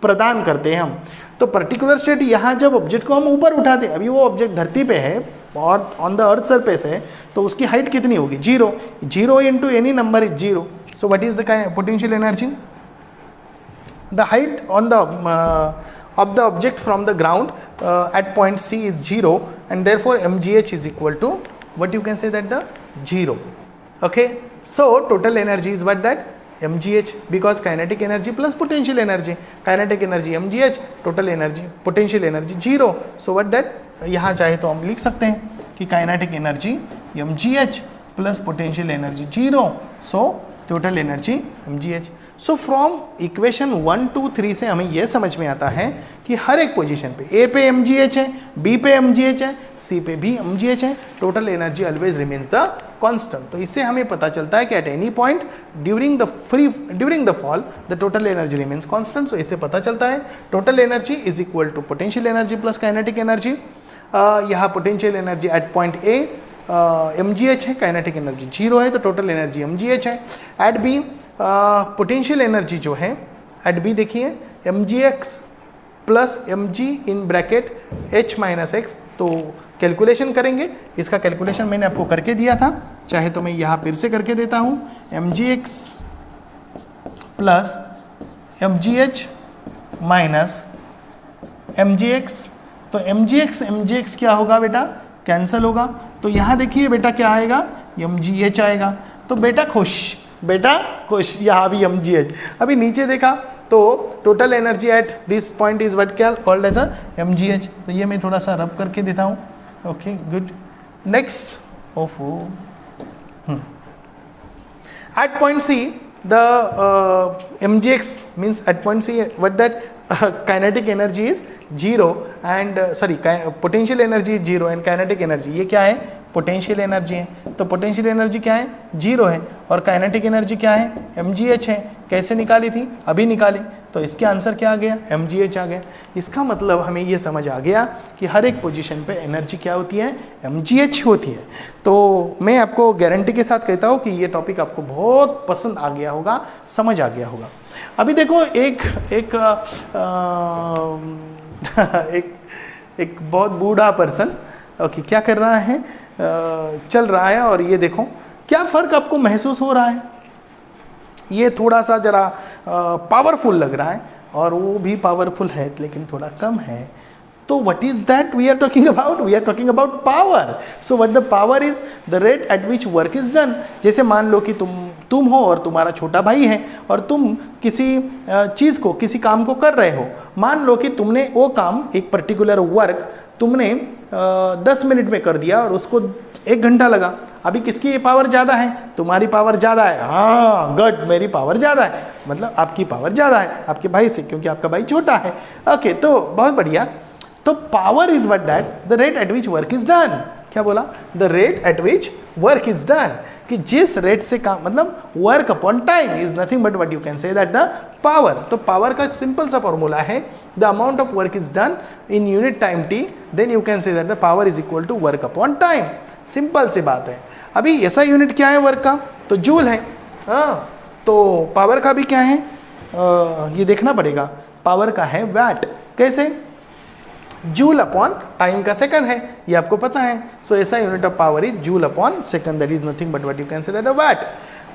प्रदान करते हैं हम। तो पर्टिकुलर स्टेट यहाँ जब ऑब्जेक्ट को हम ऊपर उठाते हैं, अभी वो ऑब्जेक्ट धरती पे है और ऑन द अर्थ सरफेस है, तो उसकी हाइट कितनी होगी, zero into any number is zero. So what is the potential energy, the height on the of the object from the ground at point C is 0, and therefore mgh is equal to what you can say that the 0, okay. So total energy is what, that mgh, because kinetic energy plus potential energy, kinetic energy mgh, total energy potential energy 0. So what that, यहाँ चाहे तो हम लिख सकते हैं कि kinetic energy mgh plus potential energy 0. So total energy mgh। So from equation 1 2 3 से हमें यह समझ में आता है कि हर एक पोजीशन पे ए पे mgh है, बी पे mgh है, सी पे भी mgh है, total energy always remains the constant. तो इससे हमें पता चलता है कि at any point during the fall the total energy remains constant. So इससे पता चलता है total energy is equal to potential energy plus kinetic energy. यहाँ potential energy at point A mgh है, काइनेटिक एनर्जी 0 है, तो टोटल एनर्जी mgh है। एट बी पोटेंशियल एनर्जी जो है एट बी देखिए mgx plus mg in bracket h minus x. तो कैलकुलेशन करेंगे, इसका कैलकुलेशन मैंने आपको करके दिया था, चाहे तो मैं यहाँ फिर से करके देता हूँ। mgx plus mgh minus mgx, तो mgx क्या होगा बेटा, कैंसल होगा। तो यहाँ देखिए बेटा क्या आएगा, mgh आएगा। तो बेटा खुश, यहाँ भी mgh। अभी नीचे देखा तो total energy at this point is what क्या कॉल्ड एज mgh। तो ये मैं थोड़ा सा रब करके देता हूँ। Okay good. Next at point C the mgx means at point C what that kinetic energy is 0 and potential energy is 0 and kinetic energy ये क्या है, पोटेंशियल एनर्जी है। तो पोटेंशियल एनर्जी क्या है, 0 है, और काइनेटिक एनर्जी क्या है, mgh है। कैसे निकाली थी, अभी निकाली, तो इसके आंसर क्या आ गया, mgh आ गया। इसका मतलब हमें ये समझ आ गया कि हर एक पोजीशन पे एनर्जी क्या होती है, mgh होती है। तो मैं आपको गारंटी के साथ कहता हूँ कि ये टॉपिक आपको बहुत पसंद आ गया होगा, समझ आ गया होगा। अभी देखो एक बहुत बूढ़ा पर्सन ओके क्या कर रहा है, चल रहा है, और ये देखो क्या फ़र्क आपको महसूस हो रहा है। ये थोड़ा सा जरा पावरफुल लग रहा है, और वो भी पावरफुल है लेकिन थोड़ा कम है। तो what is that we are talking about, we are talking about power. So what the power is the rate at which work is done. जैसे मान लो कि तुम हो और तुम्हारा छोटा भाई है, और तुम किसी चीज़ को, किसी काम को कर रहे हो। मान लो कि तुमने वो काम, एक पर्टिकुलर वर्क तुमने 10 मिनट में कर दिया और उसको 1 घंटा लगा। अभी किसकी पावर ज़्यादा है, तुम्हारी पावर ज़्यादा है। हाँ गुड, मेरी पावर ज़्यादा है, मतलब आपकी पावर ज़्यादा है आपके भाई से, क्योंकि आपका भाई छोटा है। ओके तो बहुत बढ़िया। तो power is what that the rate at which work is done. क्या बोला, the rate at which work is done, कि जिस रेट से काम, मतलब work upon time is nothing but what you can say that the power. तो पावर का सिंपल सा फॉर्मूला है the amount of work is done in unit time T, then you can say that the power is equal to work upon time. Simple सी बात है। अभी ऐसा यूनिट क्या है वर्क का, तो जूल है। हाँ, तो पावर का भी क्या है, ये देखना पड़ेगा। पावर का है वैट। कैसे, जूल अपॉन टाइम का सेकंड है, ये आपको पता है। सो ऐसा unit of power is joule upon second, that is nothing but what you can say that watt.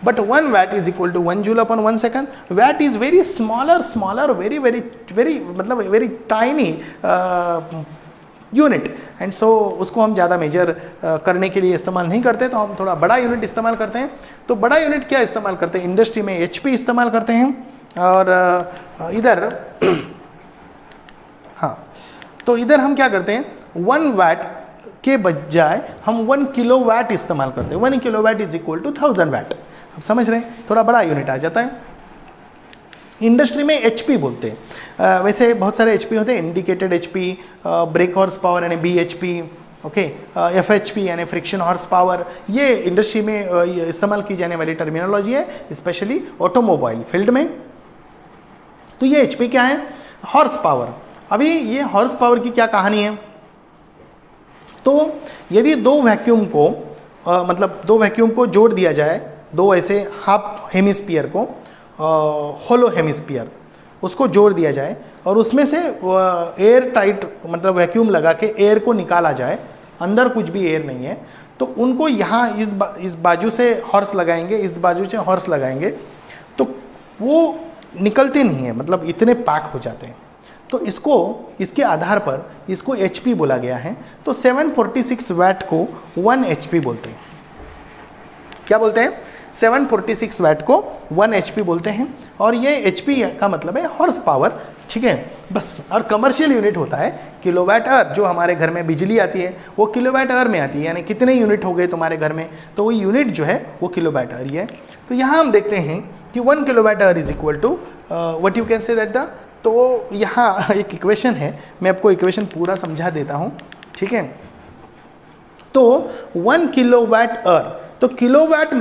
But 1 watt is equal to 1 joule upon 1 second. Watt is very smaller, very मतलब very tiny unit, and so उसको हम ज़्यादा मेजर करने के लिए इस्तेमाल नहीं करते, तो हम थोड़ा बड़ा यूनिट इस्तेमाल करते हैं। तो बड़ा यूनिट क्या इस्तेमाल करते हैं, इंडस्ट्री में HP इस्तेमाल करते हैं, और इधर हाँ, तो इधर हम क्या करते हैं, 1 watt के बजाय हम 1 किलोवाट इस्तेमाल करते हैं। 1 kilowatt is equal to 1000 watt। आप समझ रहे हैं, थोड़ा बड़ा यूनिट आ जाता है। इंडस्ट्री में HP बोलते हैं। वैसे बहुत सारे HP होते हैं, indicated HP, break horse power यानी BHP, ओके, FHP यानी फ्रिक्शन हॉर्स पावर। ये इंडस्ट्री में इस्तेमाल की जाने वाली टर्मिनोलॉजी है, स्पेशली ऑटोमोबाइल फील्ड में। तो ये HP क्या है, हॉर्स पावर। अभी ये हॉर्स पावर की क्या कहानी है, तो यदि दो वैक्यूम को जोड़ दिया जाए, दो ऐसे हाफ हेमिस्फीयर को, होलो हेमिस्फीयर, उसको जोड़ दिया जाए और उसमें से एयर टाइट मतलब वैक्यूम लगा के एयर को निकाला जाए, अंदर कुछ भी एयर नहीं है, तो उनको यहाँ इस बाजू से हॉर्स लगाएंगे, इस बाजू से हॉर्स लगाएंगे, तो वो निकलते नहीं है, मतलब इतने पैक हो जाते हैं। तो इसके आधार पर इसको HP बोला गया है। तो 746 वैट को 1 HP बोलते हैं। क्या बोलते हैं, 746 वैट को 1 HP बोलते हैं, और ये HP का मतलब है हॉर्स पावर, ठीक है बस। और कमर्शियल यूनिट होता है किलोवाट आवर। जो हमारे घर में बिजली आती है वो किलोवाट आवर में आती है, यानी कितने यूनिट हो गए तुम्हारे घर में, तो वो यूनिट जो है वो किलोवाट आवर ही है। तो यहाँ हम देखते हैं कि 1 kilowatt hour is equal to what you can say that the, तो यहाँ एक इक्वेशन है, मैं आपको इक्वेशन पूरा समझा देता हूँ, ठीक है। तो 1 किलोवाट आवर, तो किलोवाट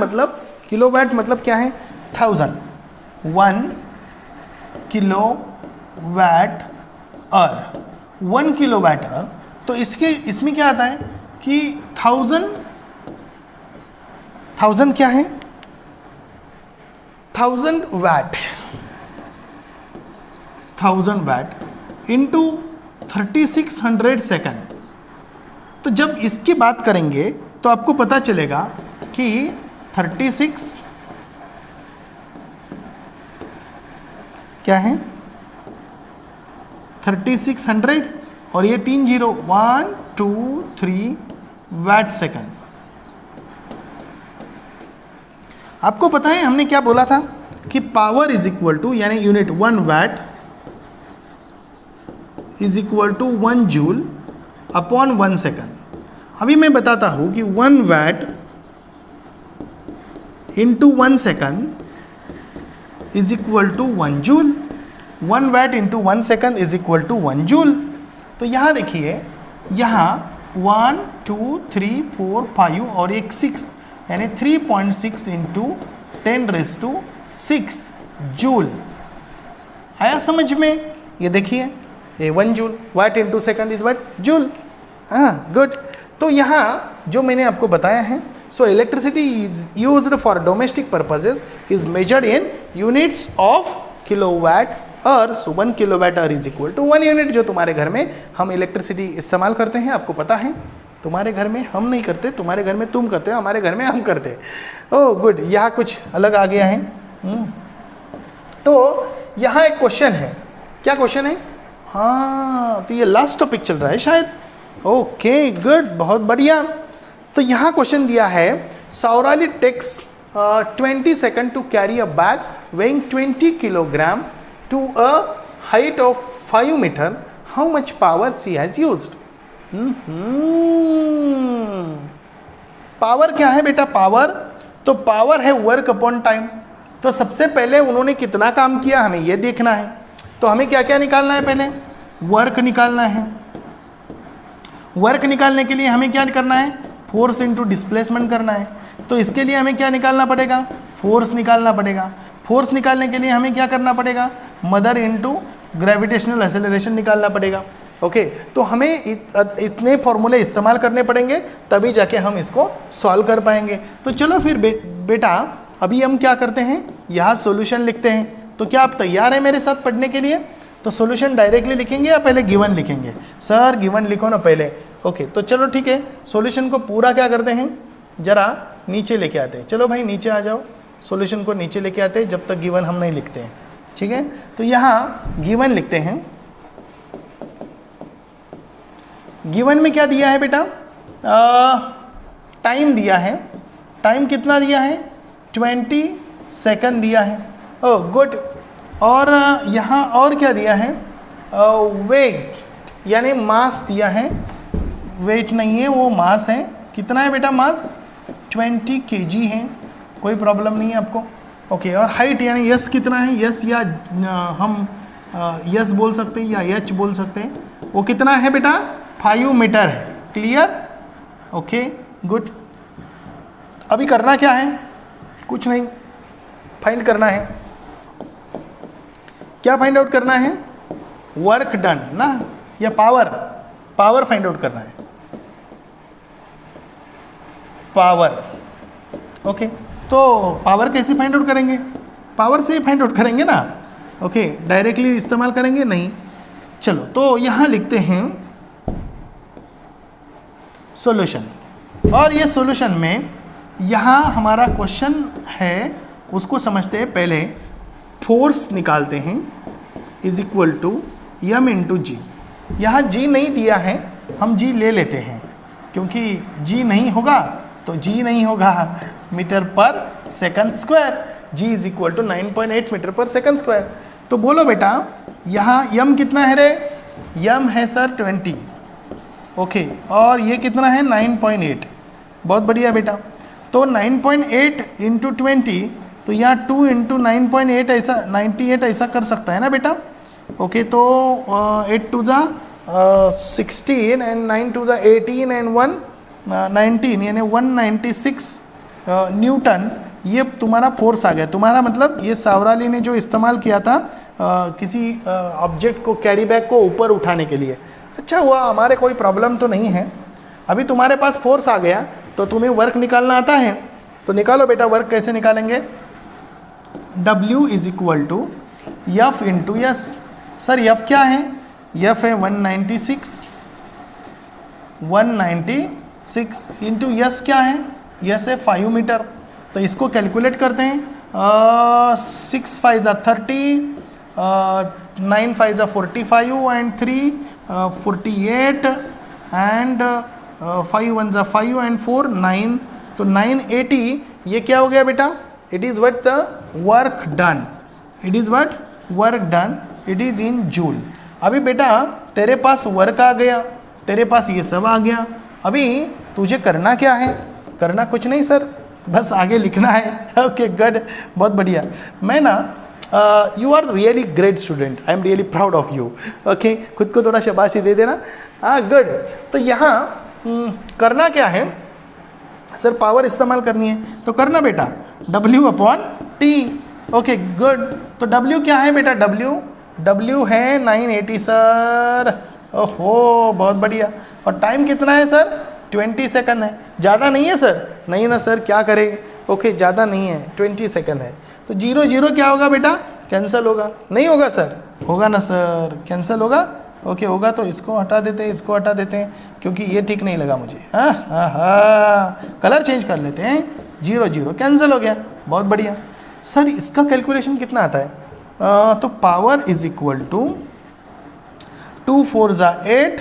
मतलब क्या है 1000, 1 किलोवाट आवर, 1 किलोवाट आवर। तो इसमें क्या आता है कि 1000 क्या है 1000 वैट, 1000 वैट इंटू 3600 सेकंड। तो जब इसकी बात करेंगे तो आपको पता चलेगा कि 36 क्या है 3600 और ये 3 0 1 2 3 वैट सेकंड। आपको पता है हमने क्या बोला था कि पावर इज इक्वल टू, यानी unit 1 watt is equal to 1 joule upon 1 second. अभी मैं बताता हूं कि 1 watt into 1 second is equal to 1 joule, 1 watt into 1 second is equal to 1 joule. तो यहाँ देखिए, यहाँ 1 2 3 4 5 और एक 6, यानी 3.6 इंटू 10⁻⁶ जूल। आया समझ में? ये देखिए ये 1 joule, watt into second is watt joule. हाँ गुड। तो यहाँ जो मैंने आपको बताया है, so electricity is used for domestic purposes is measured in units of kilowatt hour. So 1 kilowatt hour is equal to 1 unit. जो तुम्हारे घर में हम इलेक्ट्रिसिटी इस्तेमाल करते हैं, आपको पता है, तुम्हारे घर में हम नहीं करते, तुम्हारे घर में तुम करते हो, हमारे घर में हम करते हैं। ओह गुड, यहाँ कुछ अलग आ गया है। तो यहाँ एक क्वेश्चन है, क्या क्वेश्चन है? हाँ, तो ये लास्ट टॉपिक चल रहा है शायद। ओके गुड, बहुत बढ़िया। तो यहाँ क्वेश्चन दिया है, Saurali takes 20 second to carry a bag weighing 20 kilogram to a height of 5 metre, how much power she has used? Power क्या है बेटा? पावर तो पावर है वर्क अपॉन टाइम। तो सबसे पहले उन्होंने कितना काम किया हमें ये देखना है। तो हमें क्या क्या निकालना है? पहले वर्क निकालना है। वर्क निकालने के लिए हमें क्या करना है? फोर्स इंटू डिस्प्लेसमेंट करना है। तो इसके लिए हमें क्या निकालना पड़ेगा? फोर्स निकालना पड़ेगा। फोर्स निकालने के लिए हमें क्या करना पड़ेगा? मदर इंटू ग्रेविटेशनल एक्सेलरेशन निकालना पड़ेगा। ओके, तो हमें इतने फॉर्मूले इस्तेमाल करने पड़ेंगे, तभी जाके हम इसको सॉल्व कर पाएंगे। तो चलो फिर बेटा अभी हम क्या करते हैं, यहाँ सॉल्यूशन लिखते हैं। तो क्या आप तैयार हैं मेरे साथ पढ़ने के लिए? तो सॉल्यूशन डायरेक्टली लिखेंगे या पहले गिवन लिखेंगे? सर गिवन लिखो ना पहले। ओके, तो चलो ठीक है, सॉल्यूशन को पूरा क्या करते हैं, जरा नीचे लेके आते हैं। चलो भाई नीचे आ जाओ, सॉल्यूशन को नीचे लेके आते हैं जब तक गिवन हम नहीं लिखते हैं, ठीक है। तो यहाँ गिवन लिखते हैं। गिवन में क्या दिया है बेटा? टाइम दिया है। टाइम कितना दिया है? 20 सेकंड दिया है। Oh good. और यहाँ और क्या दिया है? वेट, यानी मास दिया है। वेट नहीं है, वो मास है। कितना है बेटा मास? 20 kg है। कोई प्रॉब्लम नहीं है आपको। ओके, और हाइट यानी यस कितना है? यस या हम यस बोल सकते हैं या एच बोल सकते हैं। वो कितना है बेटा? 5 मीटर है। क्लियर? Okay good. अभी करना क्या है? कुछ नहीं, फाइंड करना है। क्या फाइंड आउट करना है? वर्क डन ना, या पावर? पावर फाइंड आउट करना है, पावर। ओके, तो पावर कैसे फाइंड आउट करेंगे? पावर से फाइंड आउट करेंगे ना। ओके, डायरेक्टली इस्तेमाल करेंगे नहीं। चलो तो यहाँ लिखते हैं सॉल्यूशन। और ये सॉल्यूशन में यहाँ हमारा क्वेश्चन है, उसको समझते हैं। पहले फोर्स निकालते हैं, is equal to m into g. यहाँ जी नहीं दिया है, हम जी ले लेते हैं, क्योंकि जी नहीं होगा तो जी नहीं होगा, मीटर पर second square, g is equal to 9.8 metre पर सेकंड स्क्वायर। तो बोलो बेटा यहाँ यम कितना है रे, यम है सर 20, ओके, और ये कितना है 9.8, बहुत बढ़िया बेटा। तो 9.8 इंटू 20, तो यहाँ 2 इंटू 9.8 ऐसा 98 ऐसा कर सकता है ना बेटा, ओके। तो 8 टू ज़ा 16 एंड 9 टू ज़ा 18 एंड 1 19, यानी 196 न्यूटन ये तुम्हारा फोर्स आ गया। तुम्हारा मतलब ये सावराली ने जो इस्तेमाल किया था किसी ऑब्जेक्ट को, कैरी बैग को ऊपर उठाने के लिए, अच्छा हुआ, हमारे कोई प्रॉब्लम तो नहीं है। अभी तुम्हारे पास फोर्स आ गया तो तुम्हें वर्क निकालना आता है, तो निकालो बेटा। वर्क कैसे निकालेंगे, W is equal to F into S. Sir F क्या है, एफ है 196 इंटू एस क्या है, एस है 5 मीटर। तो इसको कैलकुलेट करते हैं, 6 5 ज़ा 30, 9 5 ज़ा 45 एंड 3 48 एंड 5 1 ज़ा 5 एंड 4 9, तो 980 ये क्या हो गया बेटा, it is what the work done, it is what work done, it is in joule. अभी बेटा तेरे पास वर्क आ गया, तेरे पास ये सब आ गया, अभी तुझे करना क्या है, करना कुछ नहीं सर, बस आगे लिखना है। ओके गुड, बहुत बढ़िया। मैं ना you are really great student, I am really proud of you, okay, खुद को थोड़ा शाबाशी दे देना। हाँ गुड। तो यहाँ करना क्या है सर, पावर इस्तेमाल करनी है, तो करना बेटा W upon T, okay good. तो W क्या है बेटा, W है 980 सर, ओहो बहुत बढ़िया। और टाइम कितना है सर, 20 सेकंड है, ज़्यादा नहीं है सर, नहीं ना सर क्या करें, ओके ज़्यादा नहीं है, 20 सेकंड है। तो 0 0 क्या होगा बेटा, कैंसिल होगा, नहीं होगा सर, होगा ना सर, कैंसिल होगा, ओके होगा। तो इसको हटा देते हैं, इसको हटा देते हैं, क्योंकि ये ठीक नहीं लगा मुझे, हाँ हाँ हाँ, कलर चेंज कर लेते हैं, 0 0 कैंसिल हो गया, बहुत बढ़िया। सर इसका कैलकुलेशन कितना आता है, तो पावर इज इक्वल टू 2 4 ज़ा 8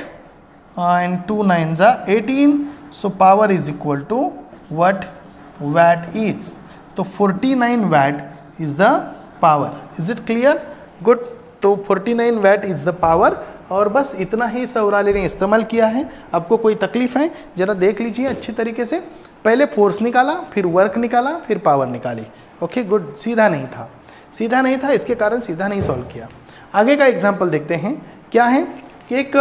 and 2 9 ज़ा 18, so power is equal to what watt is, तो 49 watt is the power, is it clear, good। तो 49 watt is the power, और बस इतना ही सौराले ने इस्तेमाल किया है। आपको कोई तकलीफ है ज़रा देख लीजिए अच्छी तरीके से, पहले फोर्स निकाला, फिर वर्क निकाला, फिर पावर निकाली, ओके गुड। सीधा नहीं था, सीधा नहीं था, इसके कारण सीधा नहीं सॉल्व किया। आगे का एग्जाम्पल देखते हैं, क्या है कि एक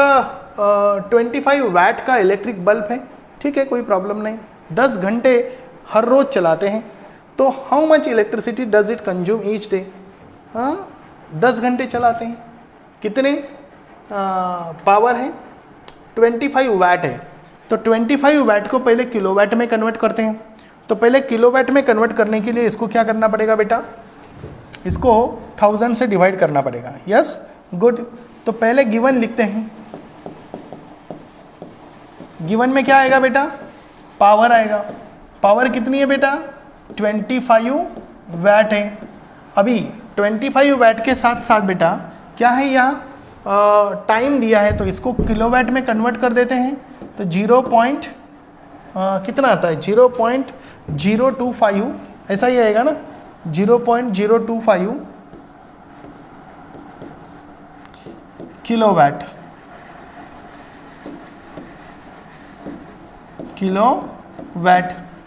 25 वाट का इलेक्ट्रिक बल्ब है, ठीक है कोई प्रॉब्लम नहीं, 10 घंटे हर रोज़ चलाते हैं, तो how much electricity does it consume each day. हाँ 10 घंटे चलाते हैं, कितने पावर है, 25 वाट है। तो 25 वाट को पहले किलोवाट में कन्वर्ट करते हैं, तो पहले किलोवाट में कन्वर्ट करने के लिए इसको क्या करना पड़ेगा बेटा, इसको 1000 से डिवाइड करना पड़ेगा, यस गुड। तो पहले गिवन लिखते हैं, गिवन में क्या आएगा बेटा, पावर आएगा, पावर कितनी है बेटा, 25 वाट है। अभी 25 वाट के साथ साथ बेटा क्या है, यहाँ टाइम दिया है, तो इसको किलोवाट में कन्वर्ट कर देते हैं, तो कितना आता है 0.025, ऐसा ही आएगा ना, 0.025 kilowatt,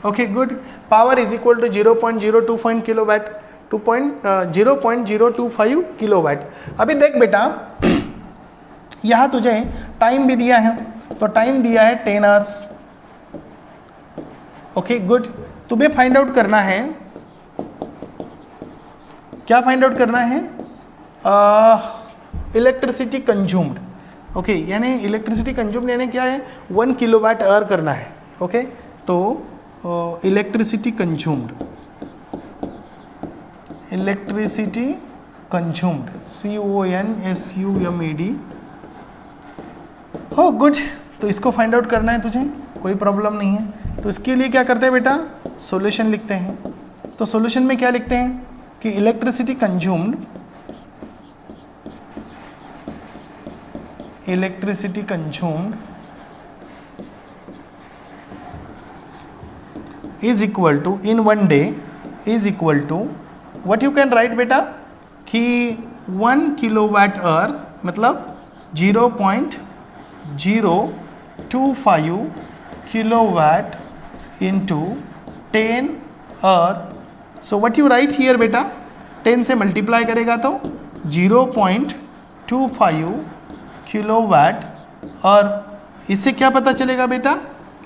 okay good. Power is equal to 0.025 kilowatt, 0.025 kilowatt. अभी देख बेटा यहाँ तुझे टाइम भी दिया है, तो टाइम दिया है 10 आवर्स, ओके गुड। तुम्हें फाइंड आउट करना है, क्या फाइंड आउट करना है, इलेक्ट्रिसिटी कंज्यूम्ड, ओके, यानी इलेक्ट्रिसिटी कंज्यूम्ड यानी क्या है, 1 किलोवाट आवर करना है, ओके। तो इलेक्ट्रिसिटी कंज्यूम्ड, CONSUMED, हो गुड। तो इसको फाइंड आउट करना है तुझे, कोई प्रॉब्लम नहीं है। तो इसके लिए क्या करते हैं बेटा, सॉल्यूशन लिखते हैं। तो सॉल्यूशन में क्या लिखते हैं कि electricity consumed is equal to in 1 day is equal to what you can write बेटा कि 1 किलोवाट आवर मतलब 0.025 kilowatt into 10 hour. So what you write here बेटा, 10 से मल्टीप्लाई करेगा तो 0.25 किलोवाट, और इससे क्या पता चलेगा बेटा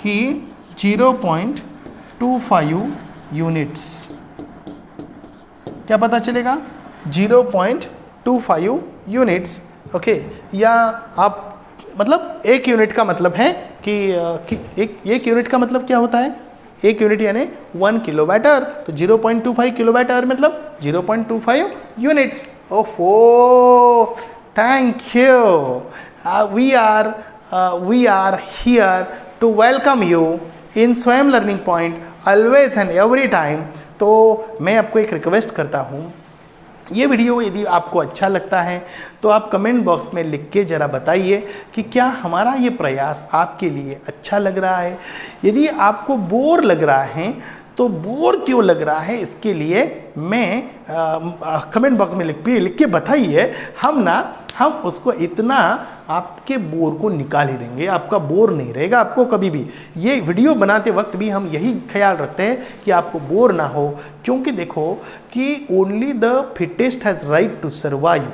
कि 0.25 यूनिट्स. क्या पता चलेगा? 0.25 यूनिट्स. ओके, या आप मतलब एक यूनिट का मतलब है कि एक यूनिट का मतलब क्या होता है? एक यूनिट यानी 1 किलोवाट आवर, तो 0.25 किलोवाट आवर मतलब 0.25 यूनिट्स. ओहो, thank you. we are here to welcome you in स्वयं learning point always and every time. तो मैं आपको एक रिक्वेस्ट करता हूँ, ये वीडियो यदि आपको अच्छा लगता है तो आप कमेंट बॉक्स में लिख के ज़रा बताइए कि क्या हमारा ये प्रयास आपके लिए अच्छा लग रहा है. यदि आपको बोर लग रहा है तो बोर क्यों लग रहा है इसके लिए मैं कमेंट बॉक्स में लिख के बताइए. हम उसको इतना आपके बोर को निकाल ही देंगे, आपका बोर नहीं रहेगा आपको कभी भी. ये वीडियो बनाते वक्त भी हम यही ख्याल रखते हैं कि आपको बोर ना हो, क्योंकि देखो कि only the fittest has right to survive.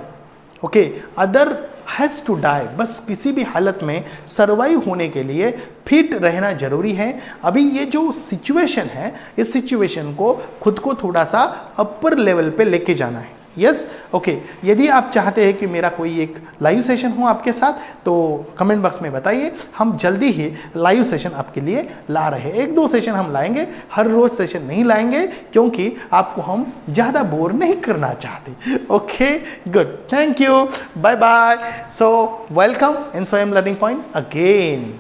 Okay, other has to die. बस किसी भी हालत में सर्वाइव होने के लिए फिट रहना जरूरी है. अभी ये जो सिचुएशन है, इस सिचुएशन को खुद को थोड़ा सा अपर लेवल पे लेके जाना है. Yes, okay. यदि आप चाहते हैं कि मेरा कोई एक लाइव सेशन हो आपके साथ तो कमेंट बॉक्स में बताइए. हम जल्दी ही लाइव सेशन आपके लिए ला रहे हैं. 1-2 सेशन हम लाएंगे, हर रोज सेशन नहीं लाएंगे क्योंकि आपको हम ज़्यादा बोर नहीं करना चाहते. Okay, good, thank you, bye bye. So welcome in Swayam learning point again.